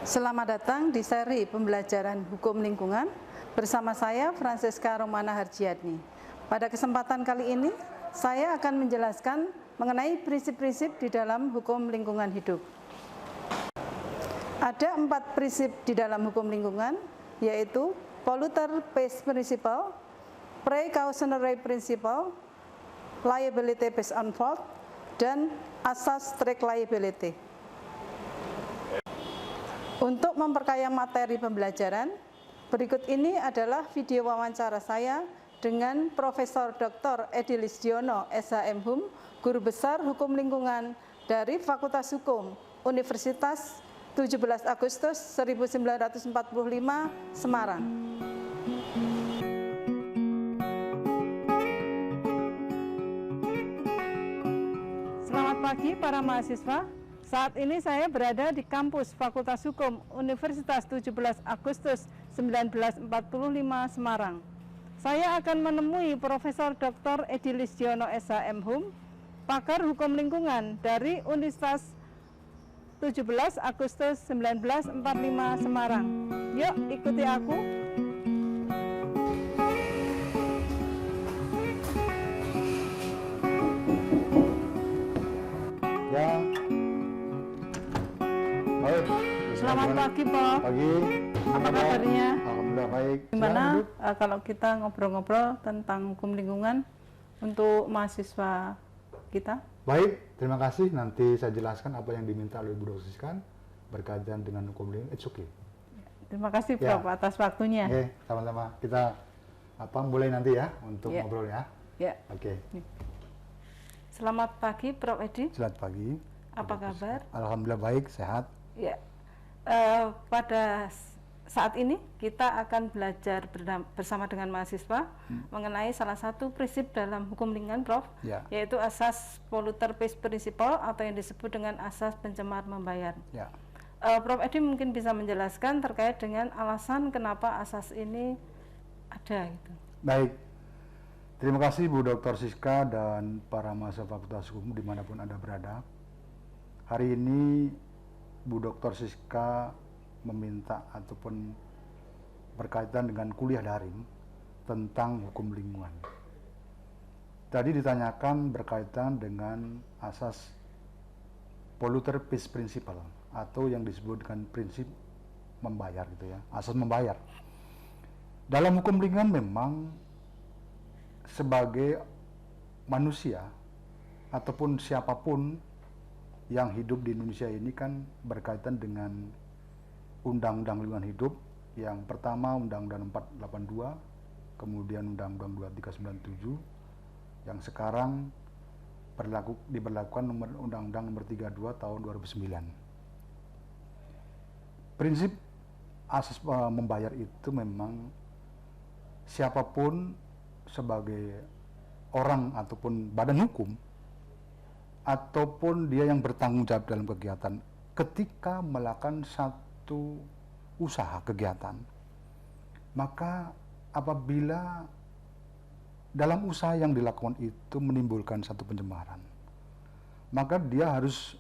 Selamat datang di seri pembelajaran hukum lingkungan bersama saya Francisca Romana Harjiatni. Pada kesempatan kali ini, saya akan menjelaskan mengenai prinsip-prinsip di dalam hukum lingkungan hidup. Ada 4 prinsip di dalam hukum lingkungan, yaitu polluter pays principle, precautionary principle, liability based on fault, dan asas strict liability. Untuk memperkaya materi pembelajaran, berikut ini adalah video wawancara saya dengan Profesor Dr. Edi Listiono, SHM-Hum, Guru Besar Hukum Lingkungan dari Fakultas Hukum Universitas 17 Agustus 1945, Semarang. Selamat pagi para mahasiswa. Saat ini saya berada di kampus Fakultas Hukum Universitas 17 Agustus 1945, Semarang. Saya akan menemui Profesor Dr. Edi Listiono, SHM-Hum, pakar hukum lingkungan dari Universitas 17 Agustus 1945, Semarang. Yuk, ikuti aku. Ya. Baik. Selamat pagi, Pak. Pagi. Apa kabarnya? Alhamdulillah baik. Gimana kalau kita ngobrol-ngobrol tentang hukum lingkungan untuk mahasiswa kita? Baik, terima kasih. Nanti saya jelaskan apa yang diminta oleh Bu Dr. Siska berkaitan dengan hukum lingkungan. It's okay. Terima kasih, Ya. Prof, atas waktunya. Oke, sama-sama. Kita mulai nanti ya untuk Ya. ngobrol ya. Ya. Oke. Selamat pagi, Prof. Edi. Selamat pagi. Apa kabar? Alhamdulillah baik, sehat. Ya. Pada saat ini kita akan belajar bersama dengan mahasiswa mengenai salah satu prinsip dalam hukum lingkungan, Prof, Ya. yaitu asas polluter pays principle atau yang disebut dengan asas pencemar membayar. Ya. Prof. Edi mungkin bisa menjelaskan terkait dengan alasan kenapa asas ini ada gitu. Baik. Terima kasih Bu Dr. Siska dan para mahasiswa Fakultas Hukum dimanapun Anda berada. Hari ini Bu Dr. Siska meminta ataupun berkaitan dengan kuliah daring tentang hukum lingkungan. Tadi ditanyakan berkaitan dengan asas polluter pays principle atau yang disebut dengan prinsip membayar gitu ya, asas membayar. Dalam hukum lingkungan memang sebagai manusia ataupun siapapun yang hidup di Indonesia ini kan berkaitan dengan Undang-Undang Lingkungan Hidup. Yang pertama Undang-Undang 482, kemudian Undang-Undang 2397, yang sekarang diberlakukan Undang-Undang nomor 32 tahun 2009. Prinsip asas membayar itu memang siapapun sebagai orang ataupun badan hukum ataupun dia yang bertanggung jawab dalam kegiatan ketika melakukan satu usaha kegiatan, maka apabila dalam usaha yang dilakukan itu menimbulkan satu pencemaran, maka dia harus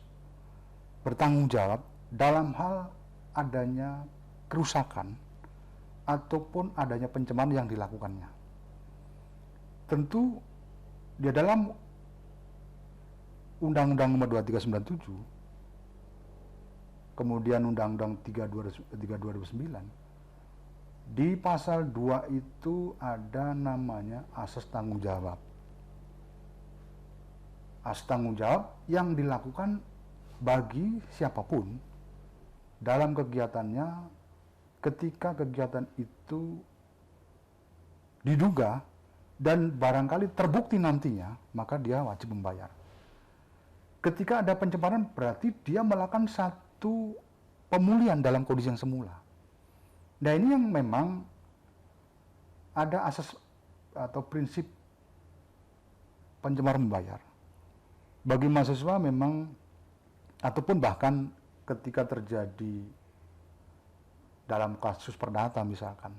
bertanggung jawab dalam hal adanya kerusakan ataupun adanya pencemaran yang dilakukannya. Tentu di dalam Undang-Undang nomor 2397, kemudian Undang-Undang 3 2009, di pasal 2 itu ada namanya asas tanggung jawab. Asas tanggung jawab yang dilakukan bagi siapapun dalam kegiatannya ketika kegiatan itu diduga dan barangkali terbukti nantinya, maka dia wajib membayar. Ketika ada pencemaran berarti dia melakukan satu pemulihan dalam kondisi yang semula. Nah, ini yang memang ada asas atau prinsip pencemar membayar. Bagi mahasiswa memang ataupun bahkan ketika terjadi dalam kasus perdata misalkan,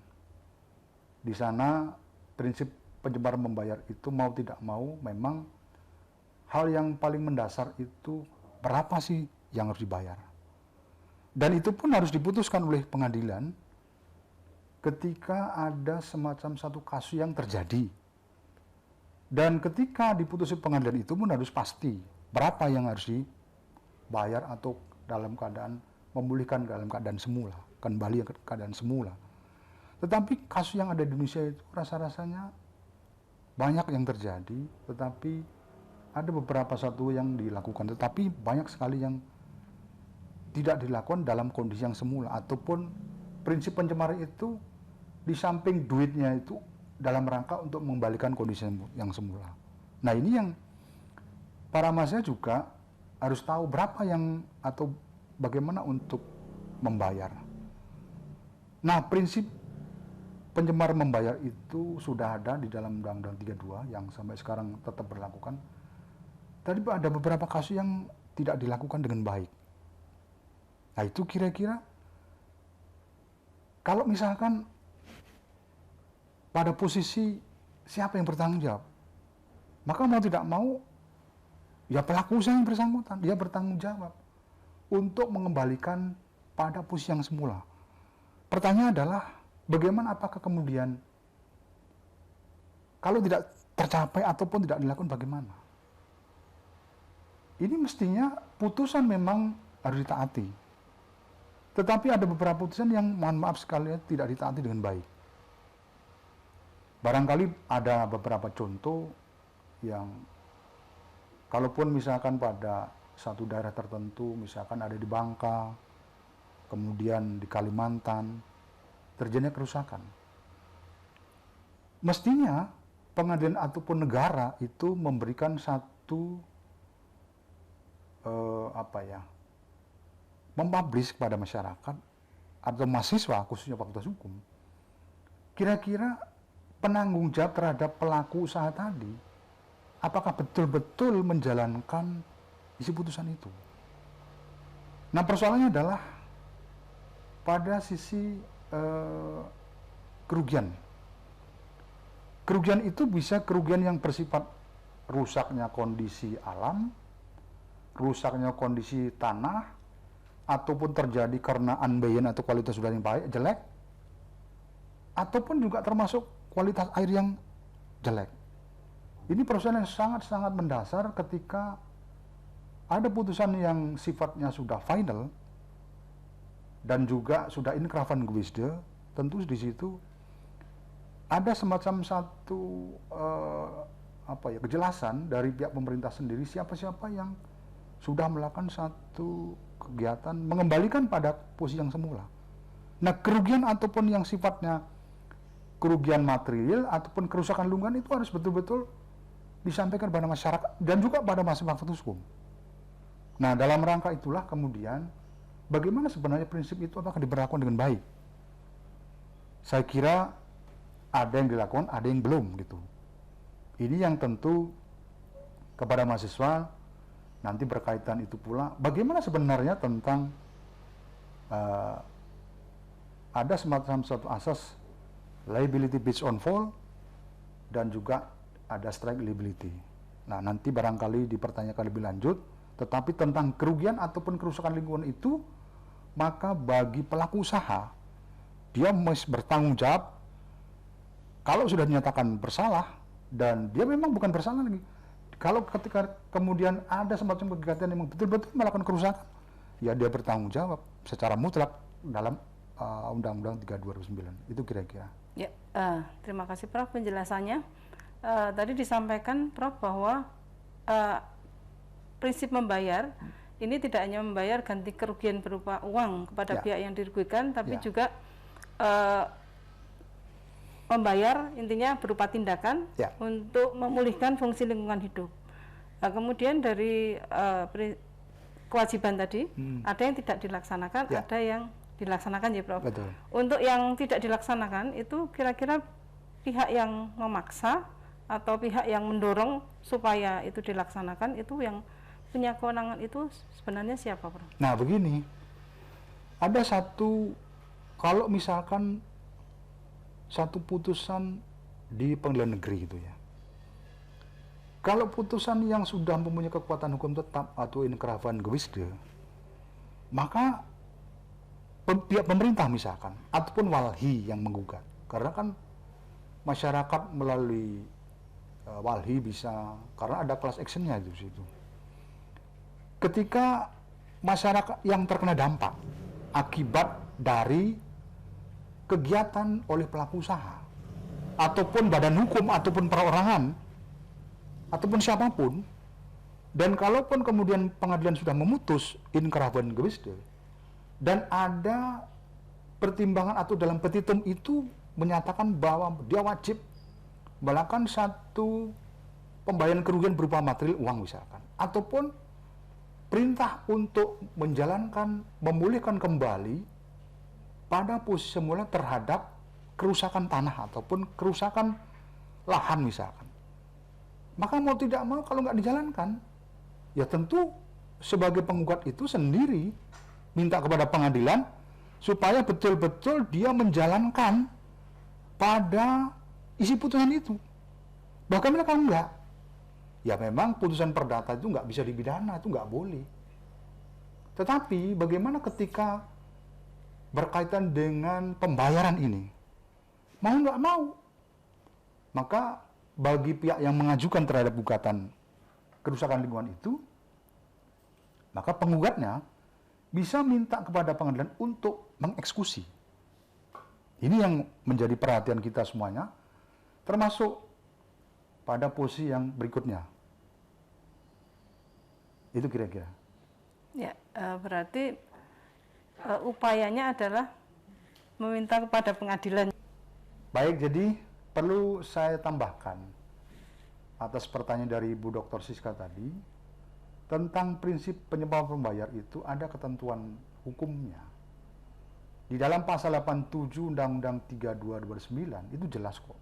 di sana prinsip pencemar membayar itu mau tidak mau memang hal yang paling mendasar itu berapa sih yang harus dibayar. Dan itu pun harus diputuskan oleh pengadilan ketika ada semacam satu kasus yang terjadi. Dan ketika diputuskan pengadilan itu pun harus pasti berapa yang harus dibayar atau dalam keadaan memulihkan dalam keadaan semula, kembali ke keadaan semula. Tetapi kasus yang ada di Indonesia itu rasa-rasanya banyak yang terjadi, tetapi ada beberapa satu yang dilakukan, tetapi banyak sekali yang tidak dilakukan dalam kondisi yang semula, ataupun prinsip pencemaran itu di samping duitnya itu dalam rangka untuk mengembalikan kondisi yang semula. Nah ini yang para mahasiswa juga harus tahu berapa yang atau bagaimana untuk membayar. Nah prinsip pencemar membayar itu sudah ada di dalam Undang-Undang 32 yang sampai sekarang tetap berlakukan. Tadi ada beberapa kasus yang tidak dilakukan dengan baik. Nah itu kira-kira kalau misalkan pada posisi siapa yang bertanggung jawab, maka mau tidak mau ya pelaku usaha yang bersangkutan, dia bertanggung jawab untuk mengembalikan pada posisi yang semula. Pertanyaan adalah bagaimana, apakah kemudian kalau tidak tercapai ataupun tidak dilakukan bagaimana? Ini mestinya putusan memang harus ditaati. Tetapi ada beberapa putusan yang mohon maaf sekali tidak ditaati dengan baik. Barangkali ada beberapa contoh yang kalaupun misalkan pada satu daerah tertentu, misalkan ada di Bangka, kemudian di Kalimantan, terjadinya kerusakan. Mestinya pengadilan ataupun negara itu memberikan satu mempublish kepada masyarakat atau mahasiswa khususnya Fakultas Hukum, kira-kira penanggung jawab terhadap pelaku usaha tadi apakah betul-betul menjalankan isi putusan itu. Nah persoalannya adalah pada sisi kerugian. Kerugian itu bisa kerugian yang bersifat rusaknya kondisi alam, rusaknya kondisi tanah, ataupun terjadi karena unbalance atau kualitas udara yang baik, jelek, ataupun juga termasuk kualitas air yang jelek. Ini persoalan yang sangat-sangat mendasar ketika ada putusan yang sifatnya sudah final dan juga sudah inkravan gewisde, tentu di situ ada semacam satu kejelasan dari pihak pemerintah sendiri siapa-siapa yang sudah melakukan satu kegiatan mengembalikan pada posisi yang semula. Nah kerugian ataupun yang sifatnya kerugian material ataupun kerusakan lingkungan itu harus betul-betul disampaikan pada masyarakat dan juga pada mahasiswa Fakultas Hukum. Nah dalam rangka itulah kemudian bagaimana sebenarnya prinsip itu apakah diberlakukan dengan baik. Saya kira ada yang dilakukan, ada yang belum gitu. Ini yang tentu kepada mahasiswa nanti berkaitan itu pula bagaimana sebenarnya tentang ada semacam satu asas liability based on fault dan juga ada strike liability. Nah nanti barangkali dipertanyakan lebih lanjut, tetapi tentang kerugian ataupun kerusakan lingkungan itu maka bagi pelaku usaha dia mesti bertanggung jawab kalau sudah dinyatakan bersalah dan dia memang bukan bersalah lagi. Kalau ketika kemudian ada semacam kegiatan yang betul-betul melakukan kerusakan, ya dia bertanggung jawab secara mutlak dalam Undang-Undang 3 2009. Itu kira-kira. Ya, terima kasih Prof penjelasannya. Tadi disampaikan Prof bahwa prinsip membayar ini tidak hanya membayar ganti kerugian berupa uang kepada pihak yang dirugikan, tapi juga membayar intinya berupa tindakan untuk memulihkan fungsi lingkungan hidup. Nah, kemudian dari kewajiban tadi ada yang tidak dilaksanakan, ada yang dilaksanakan ya Prof. Betul. Untuk yang tidak dilaksanakan itu kira-kira pihak yang memaksa atau pihak yang mendorong supaya itu dilaksanakan itu yang punya kewenangan itu sebenarnya siapa Prof? Nah begini, ada satu kalau misalkan satu putusan di pengadilan negeri gitu ya. Kalau putusan yang sudah mempunyai kekuatan hukum tetap atau inkravan gewisde, maka pihak pemerintah misalkan, ataupun walhi yang menggugat. Karena kan masyarakat melalui walhi bisa, karena ada class actionnya di situ. Ketika masyarakat yang terkena dampak akibat dari kegiatan oleh pelaku usaha, ataupun badan hukum, ataupun perorangan, ataupun siapapun, dan kalaupun kemudian pengadilan sudah memutus inkraben gewisde, dan ada pertimbangan atau dalam petitum itu menyatakan bahwa dia wajib melakukan satu pembayaran kerugian berupa material uang misalkan, ataupun perintah untuk menjalankan, memulihkan kembali pada posisi semula terhadap kerusakan tanah ataupun kerusakan lahan misalkan. Maka mau tidak mau kalau nggak dijalankan, ya tentu sebagai penggugat itu sendiri minta kepada pengadilan supaya betul-betul dia menjalankan pada isi putusan itu. Bahkan mereka enggak. Ya memang putusan perdata itu nggak bisa dipidana, itu nggak boleh. Tetapi bagaimana ketika berkaitan dengan pembayaran ini? Mau nggak mau? Maka bagi pihak yang mengajukan terhadap gugatan kerusakan lingkungan itu, maka penggugatnya bisa minta kepada pengadilan untuk mengeksekusi. Ini yang menjadi perhatian kita semuanya, termasuk pada posisi yang berikutnya. Itu kira-kira. Ya, berarti upayanya adalah meminta kepada pengadilan. Baik, jadi perlu saya tambahkan atas pertanyaan dari Ibu Dr. Siska tadi, tentang prinsip penyebab pembayar itu ada ketentuan hukumnya. Di dalam pasal 87 Undang-Undang 32 2009 itu jelas kok.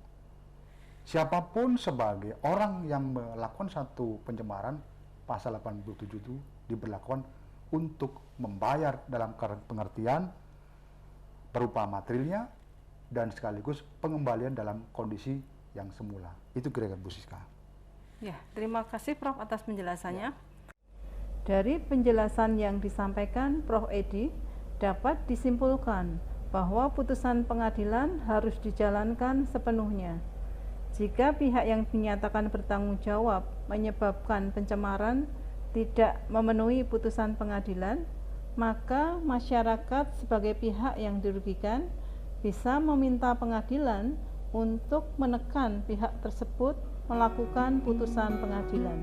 Siapapun sebagai orang yang melakukan satu pencemaran, pasal 87 itu diberlakukan untuk membayar dalam pengertian berupa materialnya dan sekaligus pengembalian dalam kondisi yang semula. Itu kira-kira Bu Siska. Ya, terima kasih Prof atas penjelasannya. Ya. Dari penjelasan yang disampaikan Prof Edi, dapat disimpulkan bahwa putusan pengadilan harus dijalankan sepenuhnya. Jika pihak yang dinyatakan bertanggung jawab menyebabkan pencemaran tidak memenuhi putusan pengadilan, maka masyarakat sebagai pihak yang dirugikan bisa meminta pengadilan untuk menekan pihak tersebut melakukan putusan pengadilan.